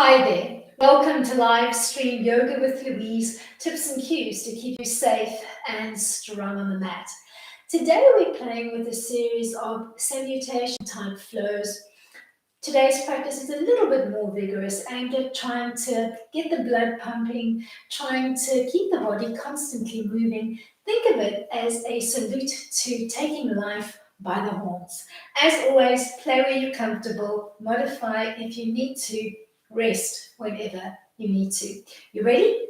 Hi there. Welcome to live stream Yoga with Louise, tips and cues to keep you safe and strong on the mat. Today we're playing with a series of salutation type flows. Today's practice is a little bit more vigorous, aimed at trying to get the blood pumping, trying to keep the body constantly moving. Think of it as a salute to taking life by the horns. As always, play where you're comfortable, modify if you need to, rest whenever you need to. You ready?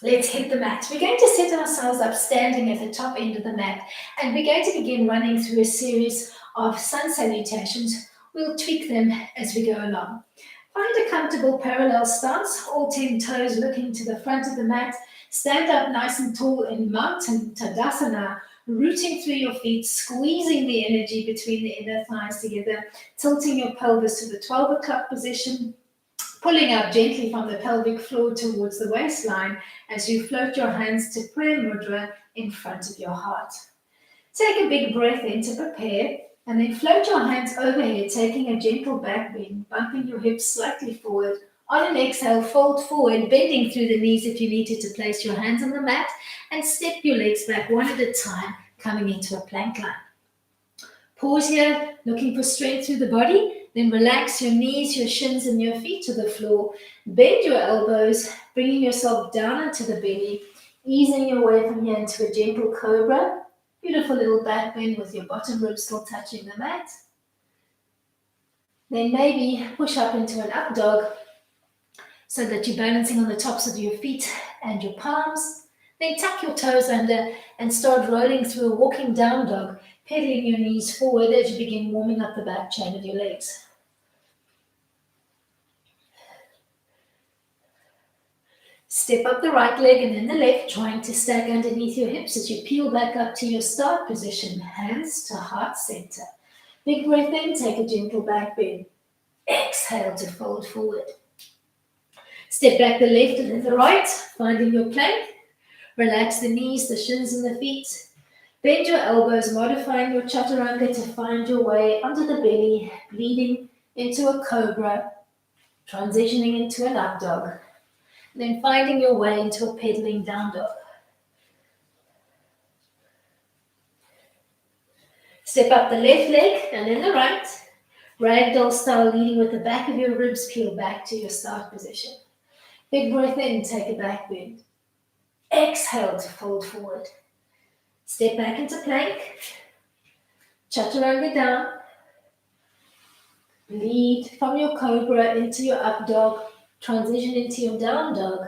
Let's hit the mat. We're going to set ourselves up standing at the top end of the mat, and we're going to begin running through a series of sun salutations. We'll tweak them as we go along. Find a comfortable parallel stance, all 10 toes looking to the front of the mat. Stand up nice and tall in Mountain Tadasana, rooting through your feet, squeezing the energy between the inner thighs together, tilting your pelvis to the 12 o'clock position, pulling out gently from the pelvic floor towards the waistline as you float your hands to prayer mudra in front of your heart. Take a big breath in to prepare, and then float your hands overhead, taking a gentle back bend, bumping your hips slightly forward. On an exhale, fold forward, bending through the knees if you needed to place your hands on the mat, and step your legs back one at a time, coming into a plank line. Pause here, looking for strength through the body. Then relax your knees, your shins, and your feet to the floor. Bend your elbows, bringing yourself down into the belly, easing your way from here into a gentle cobra. Beautiful little back bend with your bottom ribs still touching the mat. Then maybe push up into an up dog so that you're balancing on the tops of your feet and your palms. Then tuck your toes under and start rolling through a walking down dog, pedaling your knees forward as you begin warming up the back chain of your legs. Step up the right leg and then the left, trying to stack underneath your hips as you peel back up to your start position, hands to heart center. Big breath in, take a gentle back bend. Exhale to fold forward. Step back the left and then the right, finding your plank. Relax the knees, the shins and the feet. Bend your elbows, modifying your chaturanga to find your way under the belly, bleeding into a cobra, transitioning into an up dog. Then finding your way into a pedaling down dog. Step up the left leg and then the right. Ragdoll style, leading with the back of your ribs peeled back to your start position. Big breath in, take a back bend. Exhale to fold forward. Step back into plank. Chaturanga down. Lead from your cobra into your up dog. Transition into your down dog.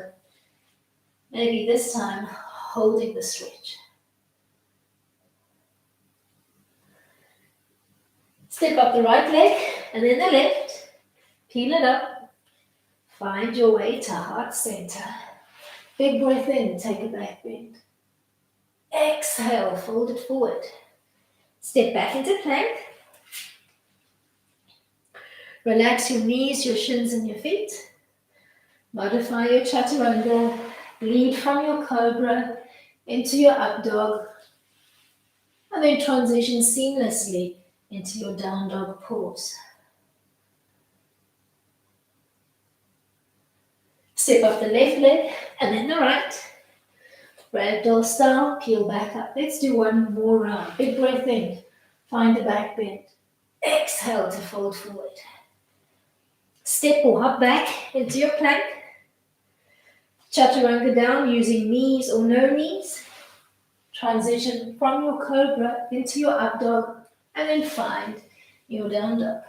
Maybe this time holding the stretch. Step up the right leg and then the left. Peel it up. Find your way to heart center. Big breath in, take a back bend. Exhale, fold it forward. Step back into plank. Relax your knees, your shins and your feet. Modify your chaturanga. Lead from your cobra into your up dog. And then transition seamlessly into your down dog pose. Step up the left leg and then the right. Ragdoll style, peel back up. Let's do one more round. Big breath in. Find the back bend. Exhale to fold forward. Step or hop back into your plank. Chaturanga down using knees or no knees. Transition from your cobra into your up dog and then find your down dog.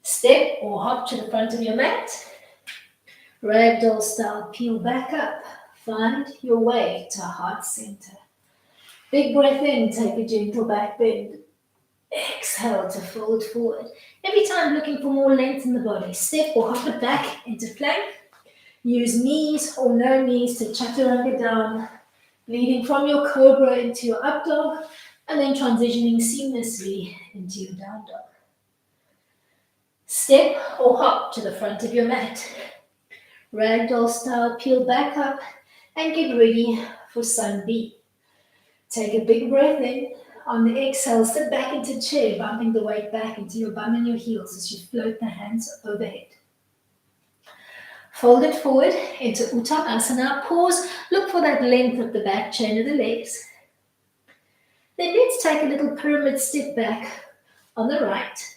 Step or hop to the front of your mat. Ragdoll style, peel back up. Find your way to heart center. Big breath in, take a gentle back bend. Exhale to fold forward. Every time looking for more length in the body. Step or hop it back into plank. Use knees or no knees to chaturanga down. Leading from your cobra into your up dog and then transitioning seamlessly into your down dog. Step or hop to the front of your mat. Ragdoll style, peel back up and get ready for sun B. Take a big breath in, On the exhale, sit back into chair, bumping the weight back into your bum and your heels as you float the hands overhead. Fold it forward into Uttanasana. Pause, look for that length of the back chain of the legs. Then let's take a little pyramid step back on the right.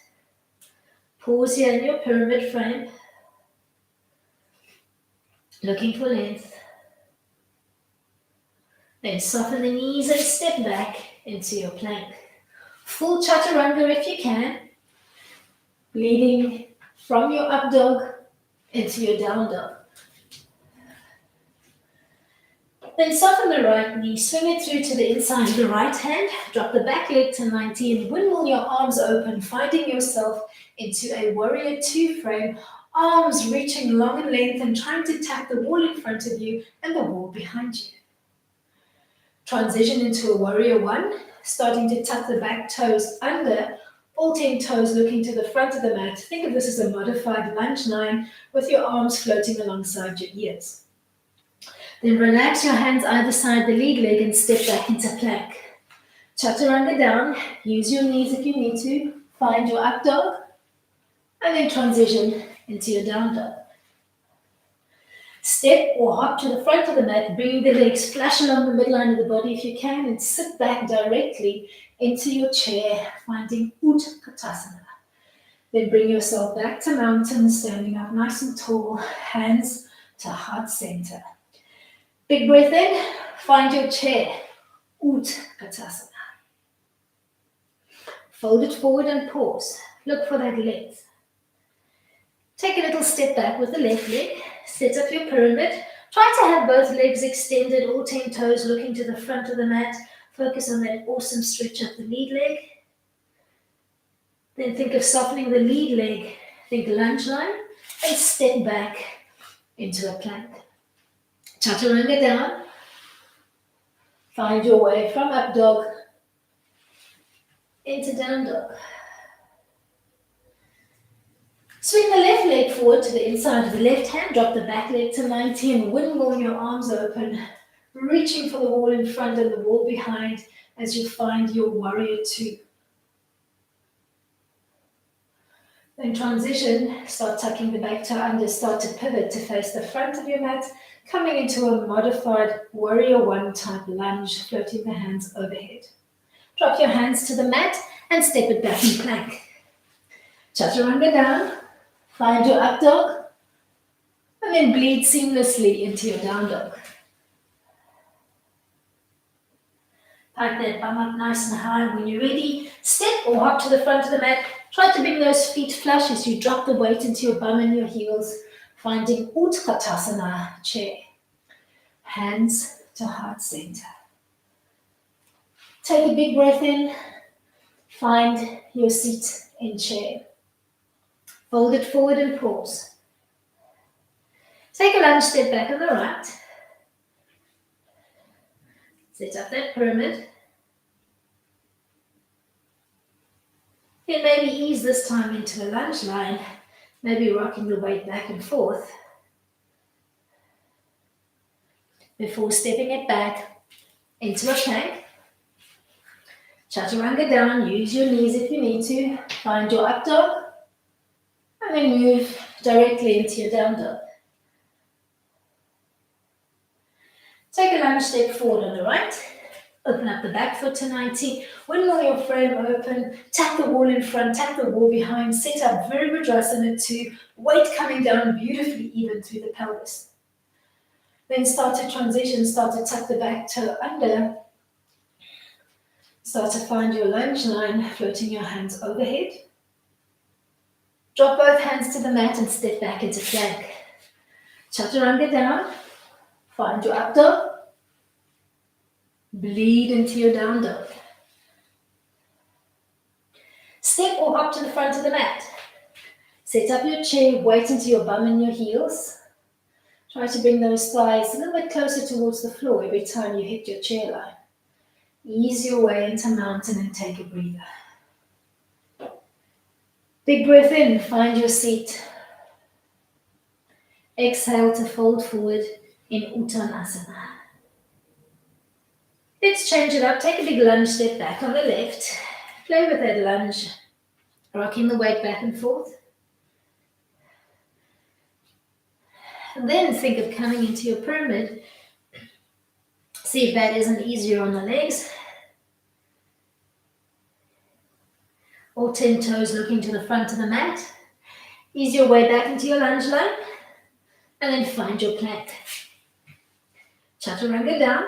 Pause here in your pyramid frame, looking for length. Then soften the knees and step back into your plank. Full chaturanga if you can, leading from your up dog into your down dog. Then soften the right knee, swing it through to the inside of the right hand, drop the back leg to 90 and windmill your arms open, finding yourself into a warrior two frame, arms reaching long in length and trying to tap the wall in front of you and the wall behind you. Transition into a warrior one, starting to tuck the back toes under, all 10 toes looking to the front of the mat. Think of this as a modified lunge line with your arms floating alongside your ears. Then relax your hands either side the lead leg and step back into plank. Chaturanga down, use your knees if you need to, find your up dog, and then transition into your down dog. Step or hop to the front of the mat, bringing the legs flush along the midline of the body if you can, and sit back directly into your chair, finding Utkatasana. Then bring yourself back to mountain, standing up nice and tall, hands to heart center. Big breath in, find your chair, Utkatasana. Fold it forward and pause. Look for that length. Take a little step back with the left leg. Set up your pyramid. Try to have both legs extended, all 10 toes looking to the front of the mat. Focus on that awesome stretch of the lead leg. Then think of softening the lead leg. Think lunge line and step back into a plank. Chaturanga down. Find your way from up dog into down dog. Swing the left leg forward to the inside of the left hand, drop the back leg to 90 and windmill your arms open, reaching for the wall in front and the wall behind as you find your warrior two. Then transition, start tucking the back toe under, start to pivot to face the front of your mat, coming into a modified warrior one type lunge, floating the hands overhead. Drop your hands to the mat and step it back in plank. Chaturanga down. Find your up dog, and then bleed seamlessly into your down dog. Pike that bum up nice and high. When you're ready, step or hop to the front of the mat. Try to bring those feet flush as you drop the weight into your bum and your heels, finding Utkatasana chair. Hands to heart center. Take a big breath in. Find your seat in chair. Fold it forward and pause. Take a lunge step back on the right. Set up that pyramid. Then maybe ease this time into a lunge line, maybe rocking the weight back and forth before stepping it back into a plank. Chaturanga down, use your knees if you need to. Find your up dog. And then move directly into your down dog. Take a lunge step forward on the right. Open up the back foot to 90. Windmill your frame open. Tap the wall in front, tap the wall behind. Set up Virabhadrasana 2. Weight coming down beautifully even through the pelvis. Then start to transition, start to tuck the back toe under. Start to find your lunge line, floating your hands overhead. Drop both hands to the mat and step back into plank. Chaturanga down. Find your up dog. Bleed into your down dog. Step or hop to the front of the mat. Set up your chair, weight into your bum and your heels. Try to bring those thighs a little bit closer towards the floor every time you hit your chair line. Ease your way into mountain and take a breather. Big breath in, find your seat. Exhale to fold forward in Uttanasana. Let's change it up. Take a big lunge step back on the left. Play with that lunge, rocking the weight back and forth. And then think of coming into your pyramid. See if that isn't easier on the legs. All 10 toes looking to the front of the mat. Ease your way back into your lunge line. And then find your plank. Chaturanga down.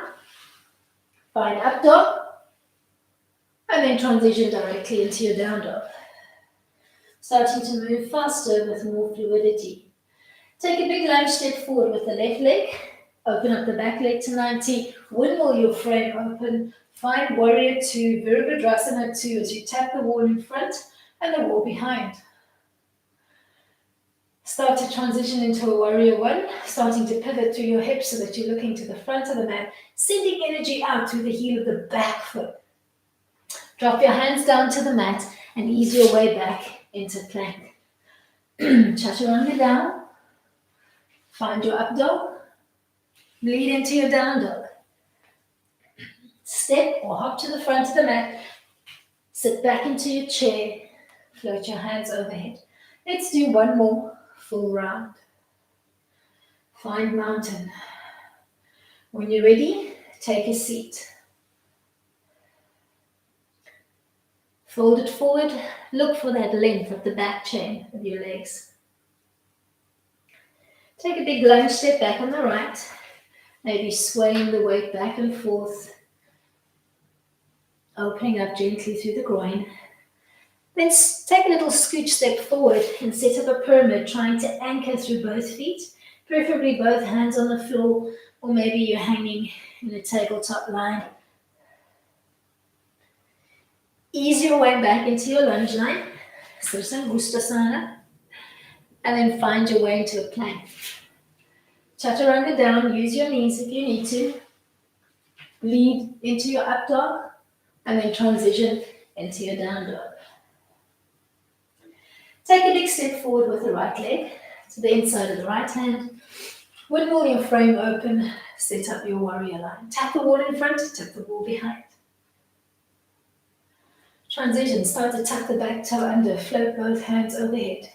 Find up dog. And then transition directly into your down dog. Starting to move faster with more fluidity. Take a big lunge step forward with the left leg. Open up the back leg to 90. Windmill your frame open. Find warrior 2, Virabhadrasana 2 as you tap the wall in front and the wall behind. Start to transition into a warrior 1, starting to pivot through your hips so that you're looking to the front of the mat, sending energy out through the heel of the back foot. Drop your hands down to the mat and ease your way back into plank. Chaturanga down. Find your up dog. Lead into your down dog. Step or hop to the front of the mat. Sit back into your chair. Float your hands overhead. Let's do one more full round. Find mountain. When you're ready, take a seat. Fold it forward. Look for that length of the back chain of your legs. Take a big lunge step back on the right. Maybe swaying the weight back and forth. Opening up gently through the groin. Then take a little scooch step forward and set up a pyramid, trying to anchor through both feet, preferably both hands on the floor, or maybe you're hanging in a tabletop line. Ease your way back into your lunge line, Sirsangustasana, and then find your way into a plank. Chaturanga down, use your knees if you need to. Lead into your up dog, and then transition into your down dog. Take a big step forward with the right leg to the inside of the right hand. Windmill your frame open, set up your warrior line. Tap the wall in front, tap the wall behind. Transition, start to tuck the back toe under, float both hands overhead.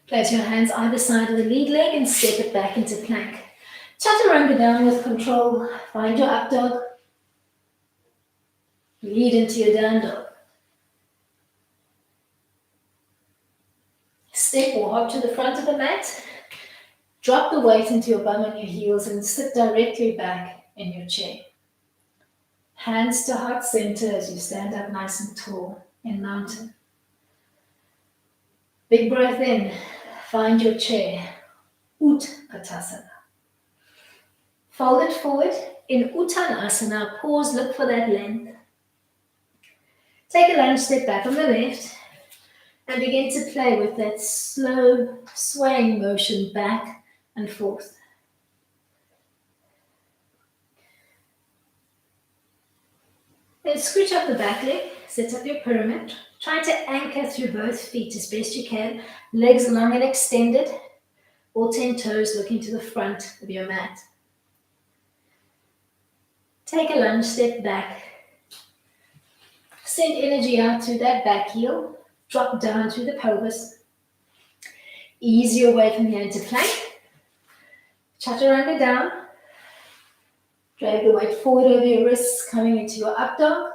Place your hands either side of the lead leg and step it back into plank. Chaturanga down with control, find your up dog. Lead into your down dog. Step or hop to the front of the mat. Drop the weight into your bum and your heels and sit directly back in your chair. Hands to heart center as you stand up nice and tall in mountain. Big breath in. Find your chair. Utkatasana. Fold it forward. In Uttanasana, pause, look for that length. Take a lunge step back on the left and begin to play with that slow swaying motion back and forth. Then scooch up the back leg, set up your pyramid. Try to anchor through both feet as best you can. Legs long and extended. All 10 toes looking to the front of your mat. Take a lunge step back. Send energy out through that back heel. Drop down through the pelvis. Ease your way from here into plank. Chaturanga down. Drag the weight forward over your wrists, coming into your up dog.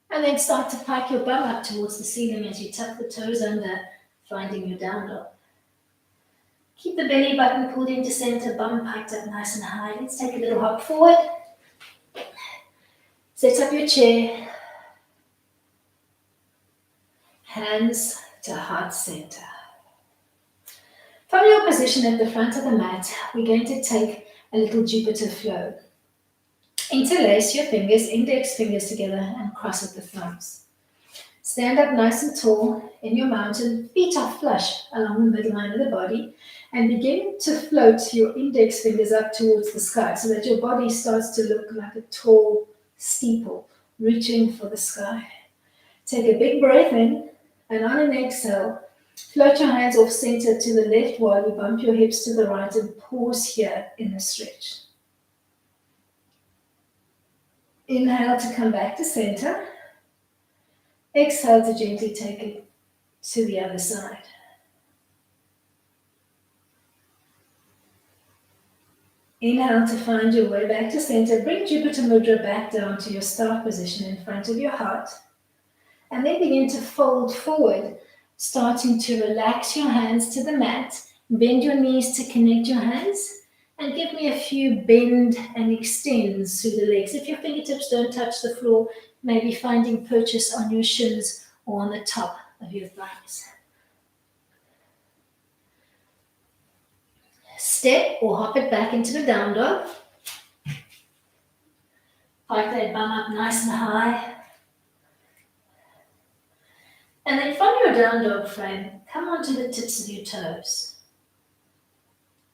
And then start to pike your bum up towards the ceiling as you tuck the toes under, finding your down dog. Keep the belly button pulled into center, bum piked up nice and high. Let's take a little hop forward. Set up your chair. Hands to heart center. From your position at the front of the mat, we're going to take a little Jupiter flow. Interlace your fingers, index fingers together and cross at the thumbs. Stand up nice and tall in your mountain, feet are flush along the midline of the body, and begin to float your index fingers up towards the sky so that your body starts to look like a tall steeple, reaching for the sky. Take a big breath in, and on an exhale, float your hands off center to the left while you bump your hips to the right and pause here in the stretch. Inhale to come back to center. Exhale to gently take it to the other side. Inhale to find your way back to center. Bring Jupiter Mudra back down to your start position in front of your heart. And then begin to fold forward, starting to relax your hands to the mat. Bend your knees to connect your hands. And give me a few bend and extends through the legs. If your fingertips don't touch the floor, maybe finding purchase on your shins or on the top of your thighs. Step or hop it back into the down dog. Pike that bum up nice and high. And then from your down dog frame, come onto the tips of your toes.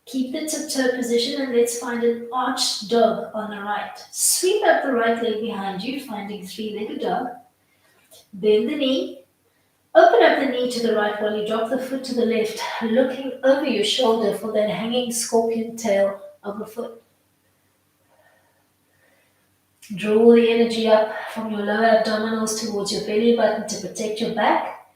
Keep the tip toe position and let's find an arched dog on the right. Sweep up the right leg behind you, finding three-legged dog. Bend the knee. Open up the knee to the right while you drop the foot to the left, looking over your shoulder for that hanging scorpion tail of a foot. Draw the energy up from your lower abdominals towards your belly button to protect your back.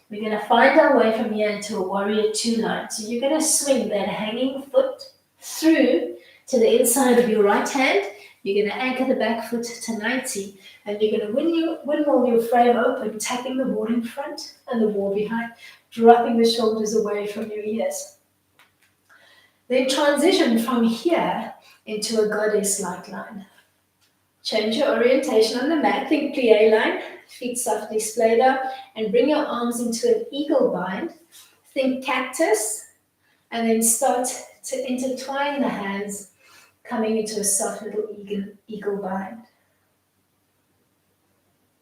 We're going to find our way from here into a warrior two line. So you're going to swing that hanging foot through to the inside of your right hand. You're going to anchor the back foot to 90. And you're going to windmill your frame open, tapping the wall in front and the wall behind, dropping the shoulders away from your ears. Then transition from here into a goddess-like line. Change your orientation on the mat. Think plie line, feet softly splayed out, and bring your arms into an eagle bind. Think cactus, and then start to intertwine the hands, coming into a soft little eagle bind.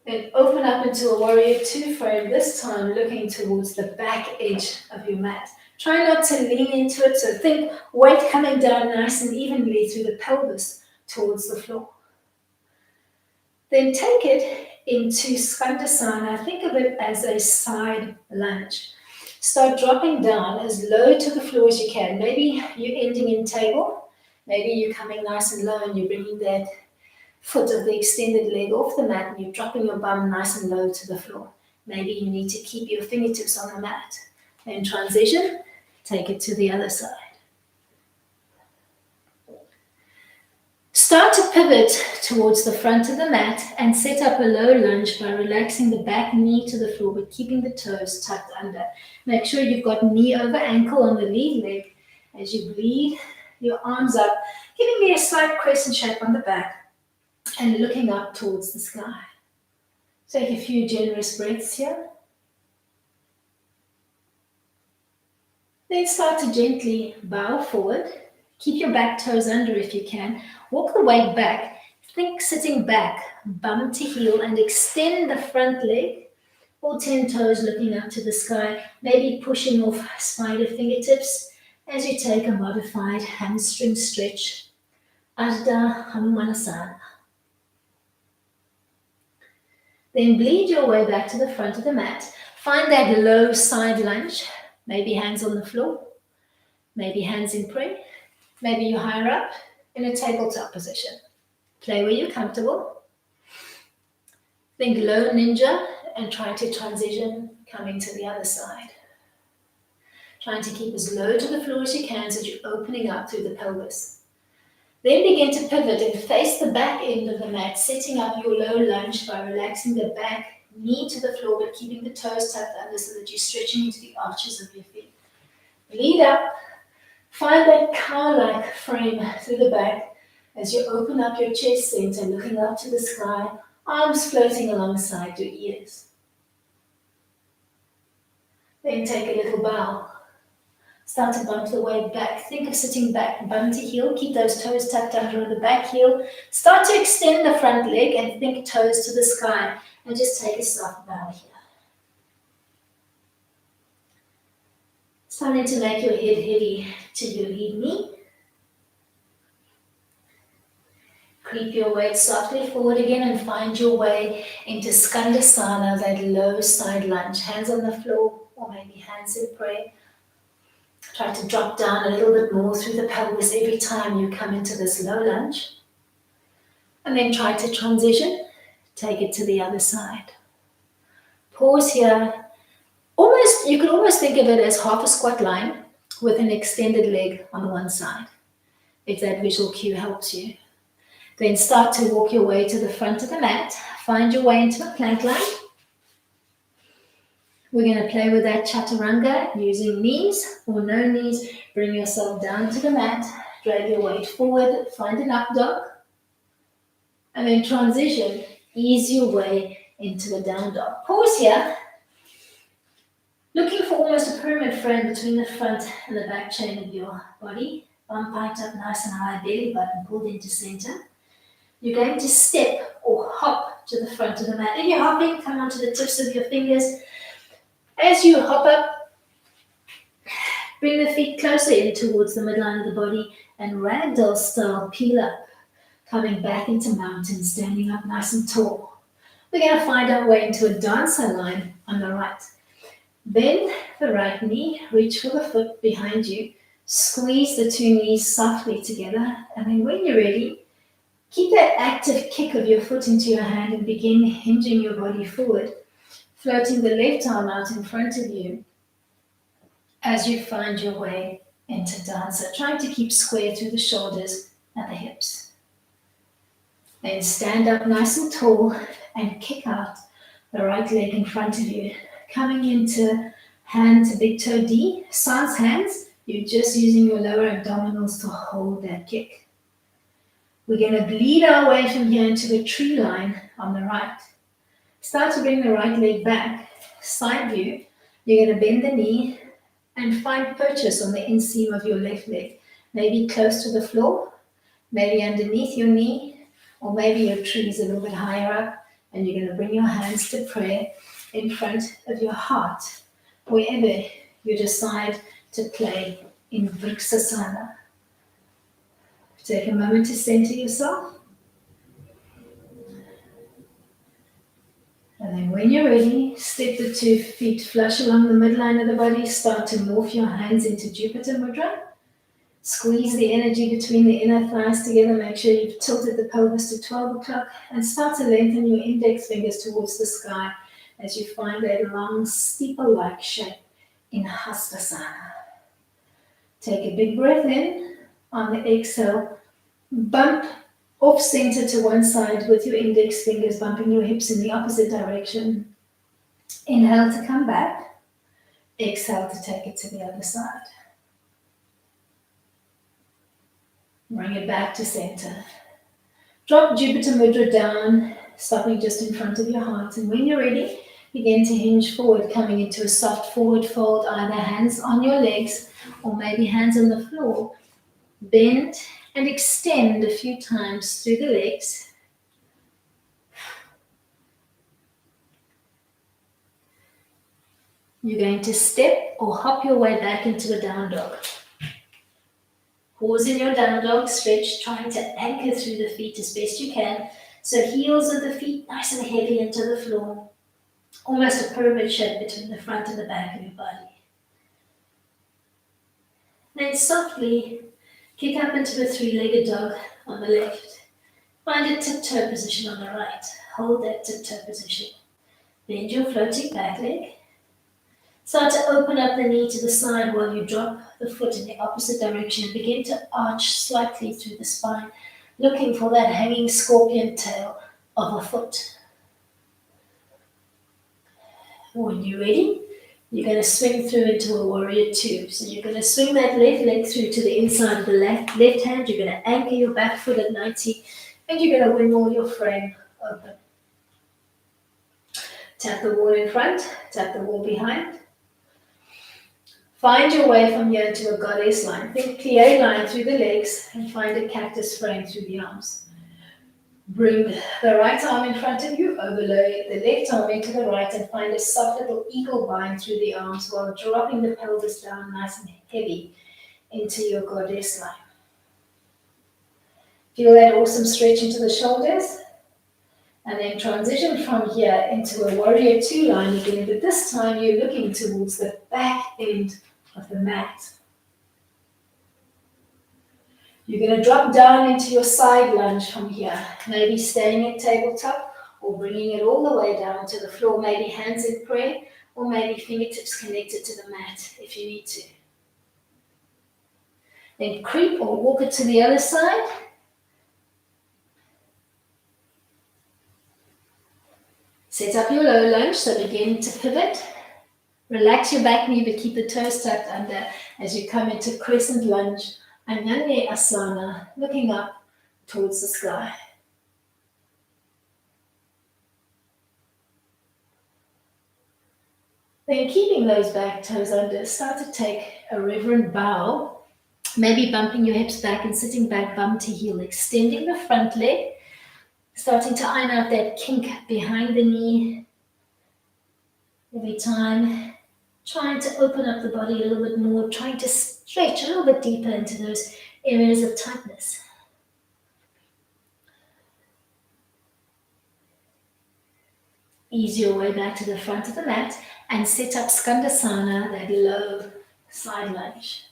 Then open up into a warrior two frame, this time looking towards the back edge of your mat. Try not to lean into it, so think weight coming down nice and evenly through the pelvis towards the floor. Then take it into Skandasana. Think of it as a side lunge. Start dropping down as low to the floor as you can. Maybe you're ending in table. Maybe you're coming nice and low and you're bringing that foot of the extended leg off the mat and you're dropping your bum nice and low to the floor. Maybe you need to keep your fingertips on the mat. Then transition, take it to the other side. Start to pivot towards the front of the mat and set up a low lunge by relaxing the back knee to the floor but keeping the toes tucked under. Make sure you've got knee over ankle on the lead leg as you bleed your arms up, giving me a slight crescent shape on the back and looking up towards the sky. Take a few generous breaths here. Then start to gently bow forward. Keep your back toes under if you can. Walk the weight back. Think sitting back, bum to heel, and extend the front leg. All 10 toes looking up to the sky, maybe pushing off spider fingertips as you take a modified hamstring stretch. Ardha Hanumanasana. Then bleed your way back to the front of the mat. Find that low side lunge. Maybe hands on the floor. Maybe hands in prayer. Maybe you're higher up in a tabletop position. Play where you're comfortable. Think low ninja and try to transition coming to the other side. Trying to keep as low to the floor as you can so that you're opening up through the pelvis. Then begin to pivot and face the back end of the mat, setting up your low lunge by relaxing the back knee to the floor but keeping the toes tucked under so that you're stretching into the arches of your feet. Lead up. Find that cow-like frame through the back as you open up your chest center, looking up to the sky, arms floating alongside your ears. Then take a little bow. Start to bump the weight back. Think of sitting back, bum to heel. Keep those toes tucked under the back heel. Start to extend the front leg and think toes to the sky. And just take a soft bow here. Starting to make your head heavy to your lead knee. Creep your weight softly forward again and find your way into Skandasana, that low side lunge. Hands on the floor or maybe hands in prayer. Try to drop down a little bit more through the pelvis every time you come into this low lunge. And then try to transition, take it to the other side. Pause here. You could almost think of it as half a squat line with an extended leg on one side, if that visual cue helps you. Then start to walk your way to the front of the mat. Find your way into a plank line. We're going to play with that chaturanga using knees or no knees. Bring yourself down to the mat. Drag your weight forward. Find an up dog. And then transition. Ease your way into the down dog. Pause here. Looking for almost a pyramid frame between the front and the back chain of your body. Bum piped up nice and high, belly button pulled into center. You're going to step or hop to the front of the mat. If you're hopping, come onto the tips of your fingers. As you hop up, bring the feet closer in towards the midline of the body and ragdoll style peel up, coming back into mountain, standing up nice and tall. We're going to find our way into a dancer line on the right. Bend the right knee, reach for the foot behind you, squeeze the two knees softly together, and then when you're ready, keep that active kick of your foot into your hand and begin hinging your body forward, floating the left arm out in front of you as you find your way into dancer, trying to keep square through the shoulders and the hips. Then stand up nice and tall and kick out the right leg in front of you, coming into hand to big toe D, sans hands. You're just using your lower abdominals to hold that kick. We're going to bleed our way from here into the tree line on the right. Start to bring the right leg back, side view. You're going to bend the knee and find purchase on the inseam of your left leg. Maybe close to the floor, maybe underneath your knee, or maybe your tree is a little bit higher up, and you're going to bring your hands to prayer in front of your heart, wherever you decide to play in Vriksasana. Take a moment to center yourself. And then when you're ready, step the 2 feet flush along the midline of the body. Start to morph your hands into Jupiter Mudra. Squeeze the energy between the inner thighs together. Make sure you've tilted the pelvis to 12 o'clock. And start to lengthen your index fingers towards the sky as you find that long steeple-like shape in Hastasana. Take a big breath in. On the exhale, bump off center to one side with your index fingers, bumping your hips in the opposite direction. Inhale to come back. Exhale to take it to the other side. Bring it back to center. Drop Jupiter Mudra down, stopping just in front of your heart. And when you're ready, begin to hinge forward, coming into a soft forward fold, either hands on your legs or maybe hands on the floor. Bend and extend a few times through the legs. You're going to step or hop your way back into the down dog. Pause in your down dog, stretch, trying to anchor through the feet as best you can. So heels of the feet nice and heavy into the floor. Almost a pyramid shape between the front and the back of your body. Then softly kick up into the 3-legged dog on the left. Find a tip-toe position on the right. Hold that tip-toe position. Bend your floating back leg. Start to open up the knee to the side while you drop the foot in the opposite direction. Begin to arch slightly through the spine, looking for that hanging scorpion tail of a foot. When you're ready, you're going to swing through into a warrior 2. So you're going to swing that left leg through to the inside of the left hand. You're going to anchor your back foot at 90, and you're going to wing your frame open. Tap the wall in front, tap the wall behind. Find your way from here to a goddess line. Think plie line through the legs and find a cactus frame through the arms. Bring the right arm in front of you, overlay the left arm into the right, and find a soft little eagle bind through the arms while dropping the pelvis down nice and heavy into your goddess line. Feel that awesome stretch into the shoulders. And then transition from here into a warrior 2 line again, but this time you're looking towards the back end of the mat. You're going to drop down into your side lunge from here, maybe staying at tabletop or bringing it all the way down to the floor, maybe hands in prayer or maybe fingertips connected to the mat if you need to. Then creep or walk it to the other side. Set up your low lunge, so begin to pivot. Relax your back knee, but keep the toes tucked under as you come into crescent lunge, Anyanya Asana, looking up towards the sky. Then keeping those back toes under, start to take a reverent bow, maybe bumping your hips back and sitting back bum to heel, extending the front leg, starting to iron out that kink behind the knee. Every time, trying to open up the body a little bit more, trying to stretch a little bit deeper into those areas of tightness. Ease your way back to the front of the mat and set up Skandasana, that low side lunge.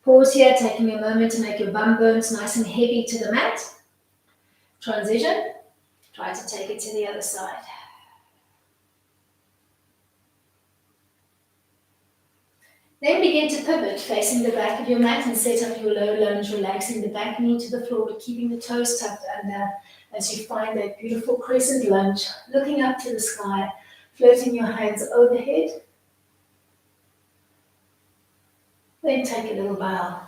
Pause here, taking a moment to make your bum bones nice and heavy to the mat. Transition, try to take it to the other side. Then begin to pivot, facing the back of your mat and set up your low lunge, relaxing the back knee to the floor, but keeping the toes tucked under as you find that beautiful crescent lunge, looking up to the sky, floating your hands overhead. Then take a little bow.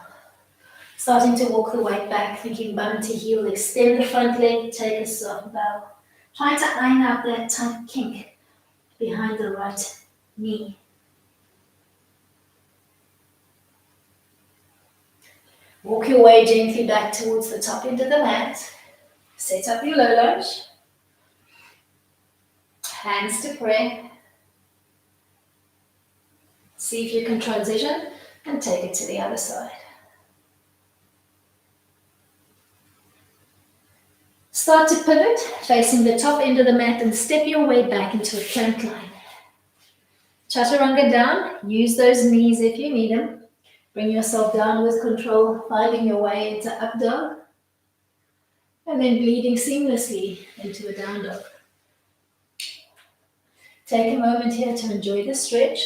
Starting to walk the weight back, thinking bum to heel, extend the front leg, take a soft bow. Trying to iron out that tight kink behind the right knee. Walk your way gently back towards the top end of the mat. Set up your low lunge. Hands to prayer. See if you can transition and take it to the other side. Start to pivot, facing the top end of the mat and step your way back into a plank line. Chaturanga down, use those knees if you need them. Bring yourself down with control, finding your way into up dog, and then bleeding seamlessly into a down dog. Take a moment here to enjoy the stretch.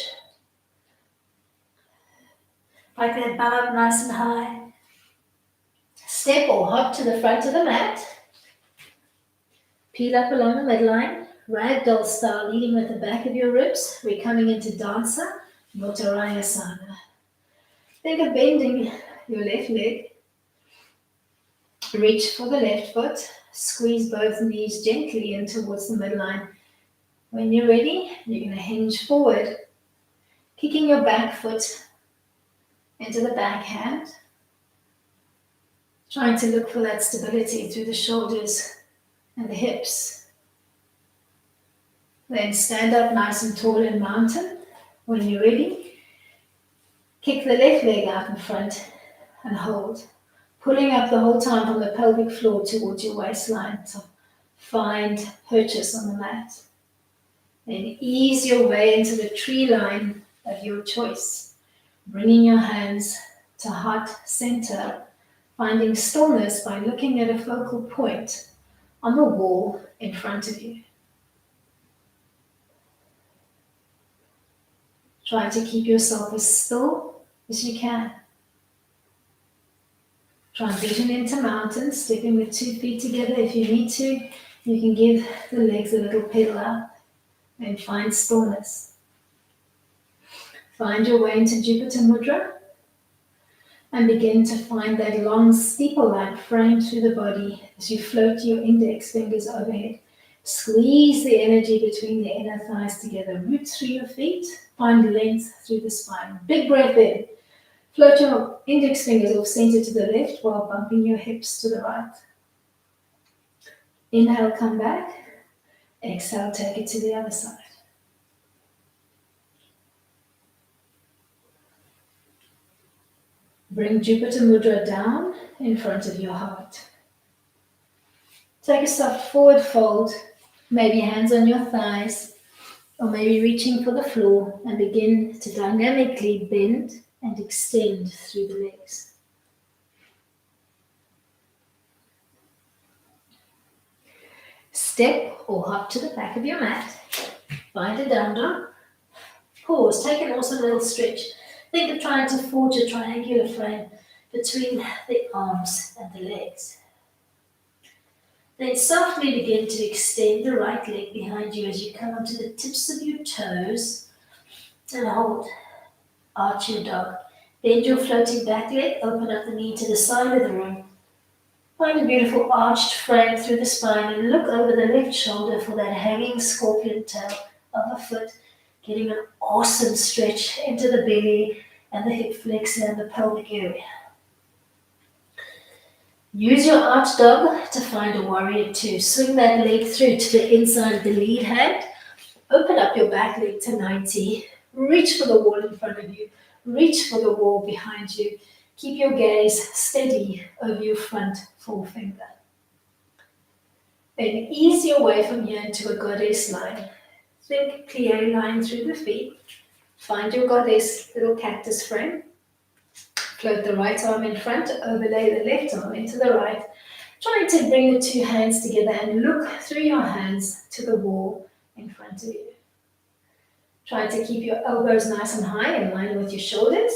Like that bum up nice and high. Step or hop to the front of the mat. Peel up along the midline, ragdoll style, leading with the back of your ribs. We're coming into Dansa, Mottarayasana. Think of bending your left leg. Reach for the left foot. Squeeze both knees gently in towards the midline. When you're ready, you're going to hinge forward, kicking your back foot into the backhand. Trying to look for that stability through the shoulders and the hips. Then stand up nice and tall in mountain. When you're ready, kick the left leg out in front and hold. Pulling up the whole time from the pelvic floor towards your waistline to find purchase on the mat. Then ease your way into the tree line of your choice. Bringing your hands to heart center. Finding stillness by looking at a focal point on the wall in front of you. Try to keep yourself as still as you can. Transition into mountain, stepping with 2 feet together. If you need to, you can give the legs a little pedal up and find stillness. Find your way into Jupiter Mudra and begin to find that long steeple-like frame through the body as you float your index fingers overhead. Squeeze the energy between the inner thighs together. Root through your feet. Find length through the spine. Big breath in. Float your index fingers off center to the left while bumping your hips to the right. Inhale, come back. Exhale, take it to the other side. Bring Jupiter Mudra down in front of your heart. Take a soft forward fold, maybe hands on your thighs, or maybe reaching for the floor, and begin to dynamically bend and extend through the legs. Step or hop to the back of your mat. Find a down dog. Pause. Take an awesome little stretch. Think of trying to forge a triangular frame between the arms and the legs. Then softly begin to extend the right leg behind you as you come onto the tips of your toes and hold. Arch your dog. Bend your floating back leg, open up the knee to the side of the room. Find a beautiful arched frame through the spine and look over the left shoulder for that hanging scorpion tail of a foot, getting an awesome stretch into the belly and the hip flexor and the pelvic area. Use your arched dog to find a warrior two. Swing that leg through to the inside of the lead hand. Open up your back leg to 90. Reach for the wall in front of you. Reach for the wall behind you. Keep your gaze steady over your front forefinger. Then ease your way from here into a goddess line. Think plie line through the feet. Find your goddess little cactus frame. Float the right arm in front, overlay the left arm into the right. Try to bring the two hands together and look through your hands to the wall in front of you. Try to keep your elbows nice and high in line with your shoulders.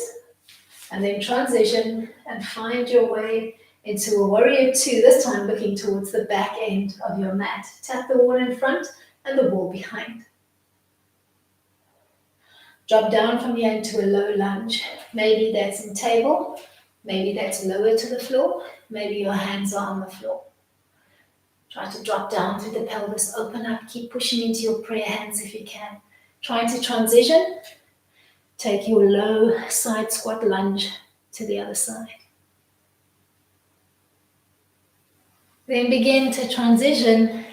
And then transition and find your way into a warrior two, this time looking towards the back end of your mat. Tap the wall in front and the wall behind. Drop down from here into a low lunge. Maybe that's in table, maybe that's lower to the floor, maybe your hands are on the floor. Try to drop down through the pelvis, open up, keep pushing into your prayer hands if you can. Try to transition. Take your low side squat lunge to the other side. Then begin to transition,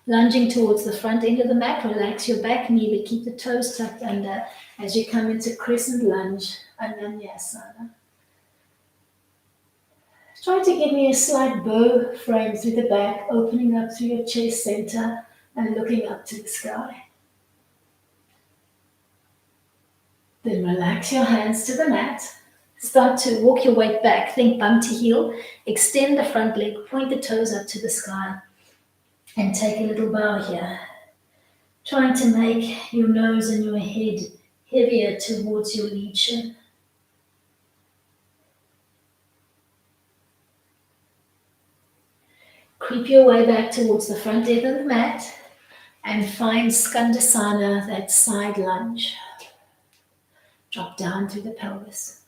lunging towards the front end of the mat. Relax your back knee, but keep the toes tucked under as you come into crescent lunge, Ananyasana. Try to give me a slight bow frame through the back, opening up through your chest center and looking up to the sky. Then relax your hands to the mat. Start to walk your weight back. Think bum to heel. Extend the front leg. Point the toes up to the sky. And take a little bow here. Trying to make your nose and your head heavier towards your lead shin. Creep your way back towards the front edge of the mat. And find Skandasana, that side lunge. Drop down through the pelvis.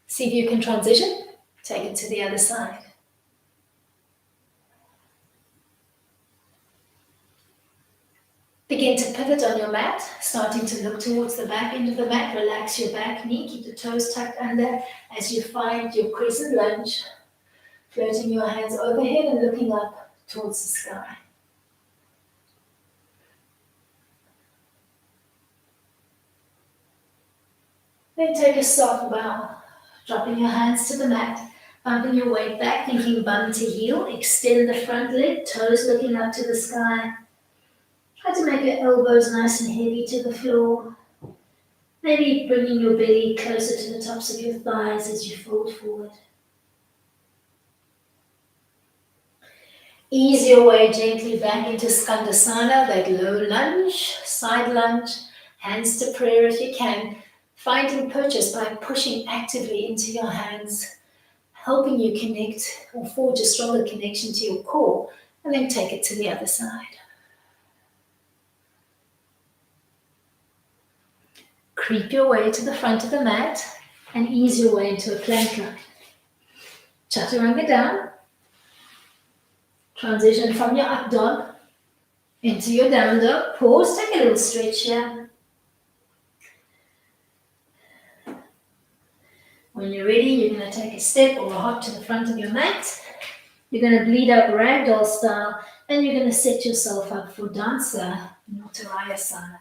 See if you can transition. Take it to the other side. Begin to pivot on your mat, starting to look towards the back end of the mat. Relax your back knee, keep the toes tucked under as you find your crescent lunge. Floating your hands overhead and looking up towards the sky. Then take a soft bow, dropping your hands to the mat, bumping your weight back, thinking bum to heel. Extend the front leg, toes looking up to the sky. Try to make your elbows nice and heavy to the floor. Maybe bringing your belly closer to the tops of your thighs as you fold forward. Ease your way gently back into Skandasana, that low lunge, side lunge, hands to prayer if you can. Finding purchase by pushing actively into your hands, helping you connect or forge a stronger connection to your core, and then take it to the other side. Creep your way to the front of the mat and ease your way into a plank line. Chaturanga down. Transition from your up dog into your down dog. Pause, take a little stretch here. When you're ready, you're going to take a step or a hop to the front of your mat. You're going to bleed up ragdoll style, and you're going to set yourself up for dancer, Uttarayasana.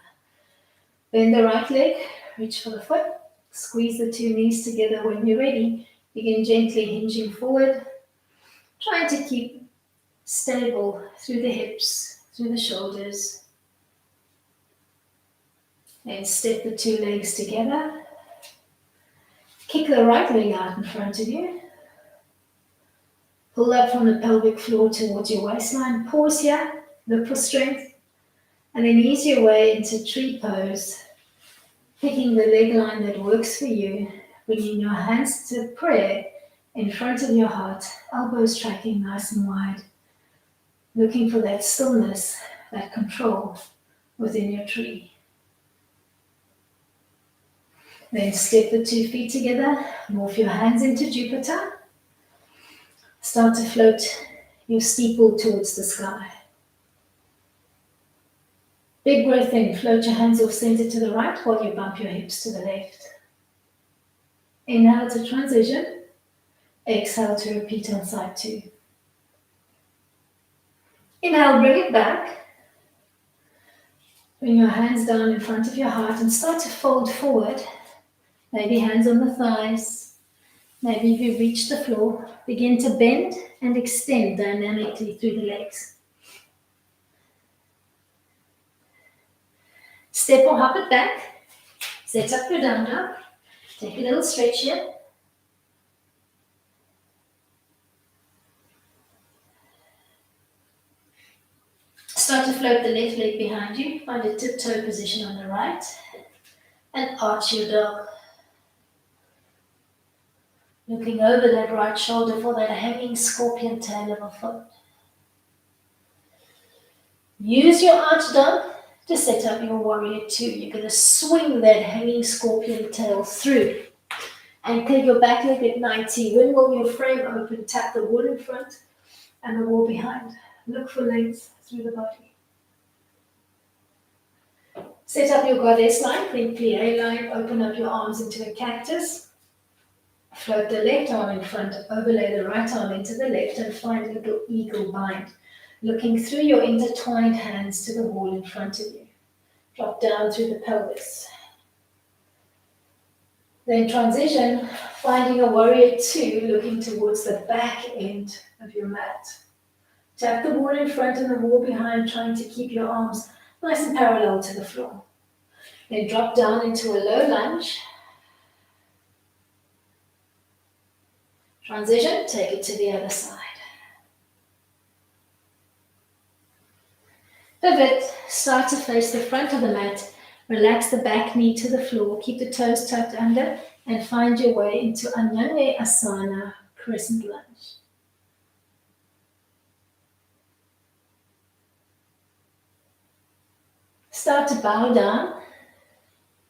Bend the right leg, reach for the foot, squeeze the two knees together. When you're ready, begin gently hinging forward, trying to keep stable through the hips, through the shoulders. Then step the two legs together. Kick the right leg out in front of you. Pull up from the pelvic floor towards your waistline. Pause here, look for strength, and then ease your way into tree pose, picking the leg line that works for you, bringing your hands to prayer in front of your heart, elbows tracking nice and wide, looking for that stillness, that control within your tree. Then step the 2 feet together, morph your hands into Jupiter. Start to float your steeple towards the sky. Big breath in, float your hands off center to the right while you bump your hips to the left. Inhale to transition. Exhale to repeat on side 2. Inhale, bring it back. Bring your hands down in front of your heart and start to fold forward. Maybe hands on the thighs. Maybe if you reach the floor, begin to bend and extend dynamically through the legs. Step or hop it back. Set up your down dog. Take a little stretch here. Start to float the left leg behind you. Find a tiptoe position on the right. And arch your dog. Looking over that right shoulder for that hanging scorpion tail of a foot. Use your arch dog to set up your warrior 2. You're going to swing that hanging scorpion tail through. Anchor your back leg at 90. Windmill your frame open. Tap the wall in front and the wall behind. Look for length through the body. Set up your goddess line. Think plie line. Open up your arms into a cactus. Float the left arm in front, overlay the right arm into the left and find a little eagle bind. Looking through your intertwined hands to the wall in front of you. Drop down through the pelvis. Then transition, finding a warrior 2, looking towards the back end of your mat. Tap the wall in front and the wall behind, trying to keep your arms nice and parallel to the floor. Then drop down into a low lunge. Transition, take it to the other side. Pivot, start to face the front of the mat. Relax the back knee to the floor. Keep the toes tucked under and find your way into Anjali Asana, crescent lunge. Start to bow down.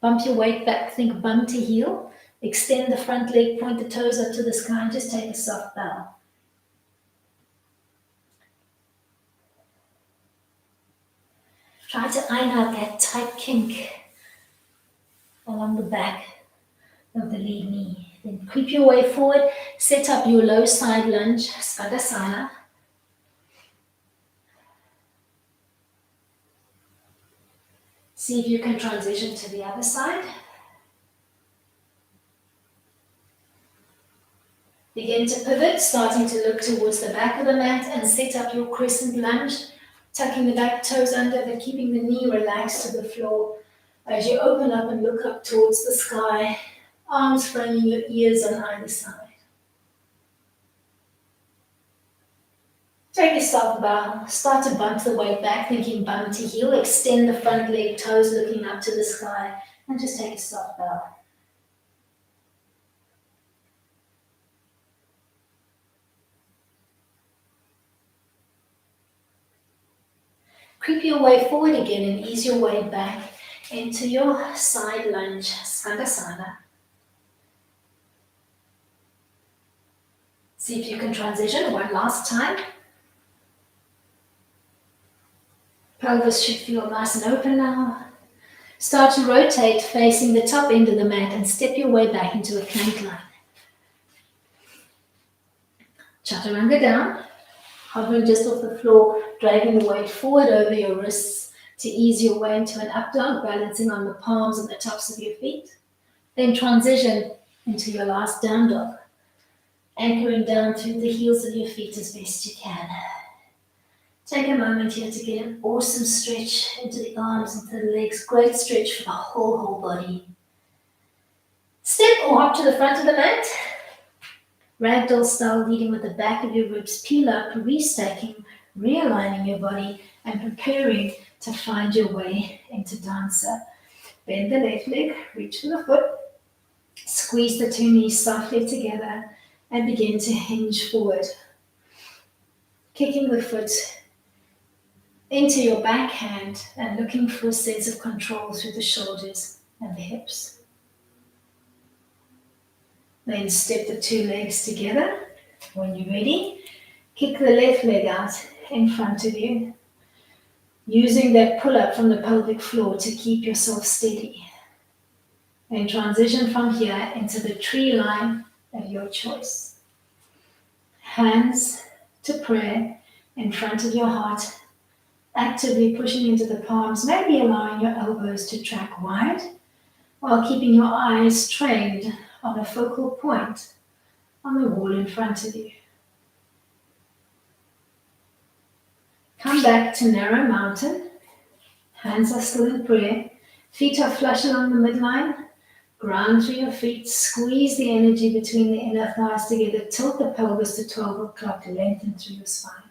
Bump your weight back, think bum to heel. Extend the front leg, point the toes up to the sky and just take a soft bow. Try to iron out that tight kink along the back of the lead knee. Then creep your way forward, set up your low side lunge, Skandasana. See if you can transition to the other side. Begin to pivot, starting to look towards the back of the mat and set up your crescent lunge, tucking the back toes under but keeping the knee relaxed to the floor as you open up and look up towards the sky, arms framing your ears on either side. Take a soft bow, start to bump the weight back, thinking bum to heel, extend the front leg, toes looking up to the sky, and just take a soft bow. Creep your way forward again and ease your way back into your side lunge, Skandasana. See if you can transition one last time. Pelvis should feel nice and open now. Start to rotate facing the top end of the mat and step your way back into a plank line. Chaturanga down. Hovering just off the floor, dragging the weight forward over your wrists to ease your way into an up dog, balancing on the palms and the tops of your feet. Then transition into your last down dog, anchoring down through the heels of your feet as best you can. Take a moment here to get an awesome stretch into the arms, into the legs, great stretch for the whole body. Step or hop to the front of the mat. Ragdoll style, leading with the back of your ribs. Peel up, restacking, realigning your body, and preparing to find your way into dancer. Bend the left leg, reach for the foot, squeeze the two knees softly together, and begin to hinge forward. Kicking the foot into your backhand and looking for a sense of control through the shoulders and the hips. Then step the two legs together. When you're ready, kick the left leg out in front of you, using that pull-up from the pelvic floor to keep yourself steady. Then transition from here into the tree line of your choice. Hands to prayer in front of your heart, actively pushing into the palms, maybe allowing your elbows to track wide, while keeping your eyes trained on a focal point on the wall in front of you. Come back to narrow mountain. Hands are still in prayer. Feet are flush along the midline. Ground through your feet. Squeeze the energy between the inner thighs together. Tilt the pelvis to 12 o'clock. Lengthen through your spine.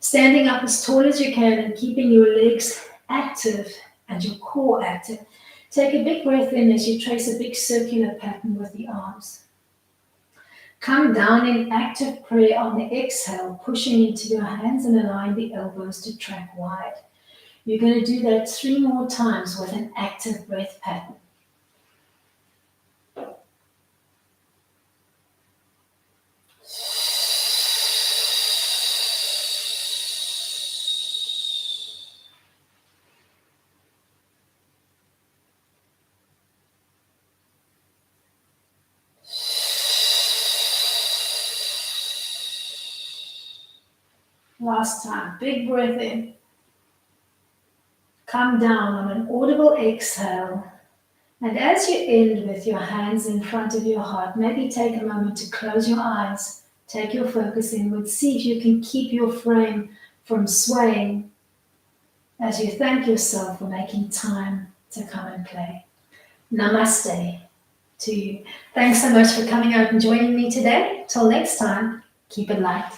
Standing up as tall as you can and keeping your legs active and your core active. Take a big breath in as you trace a big circular pattern with the arms. Come down in active prayer on the exhale, pushing into your hands and allowing the elbows to track wide. You're going to do that 3 more times with an active breath pattern. Last time, big breath in. Come down on an audible exhale. And as you end with your hands in front of your heart, maybe take a moment to close your eyes. Take your focus inward. See if you can keep your frame from swaying as you thank yourself for making time to come and play. Namaste to you. Thanks so much for coming out and joining me today. Till next time, keep it light.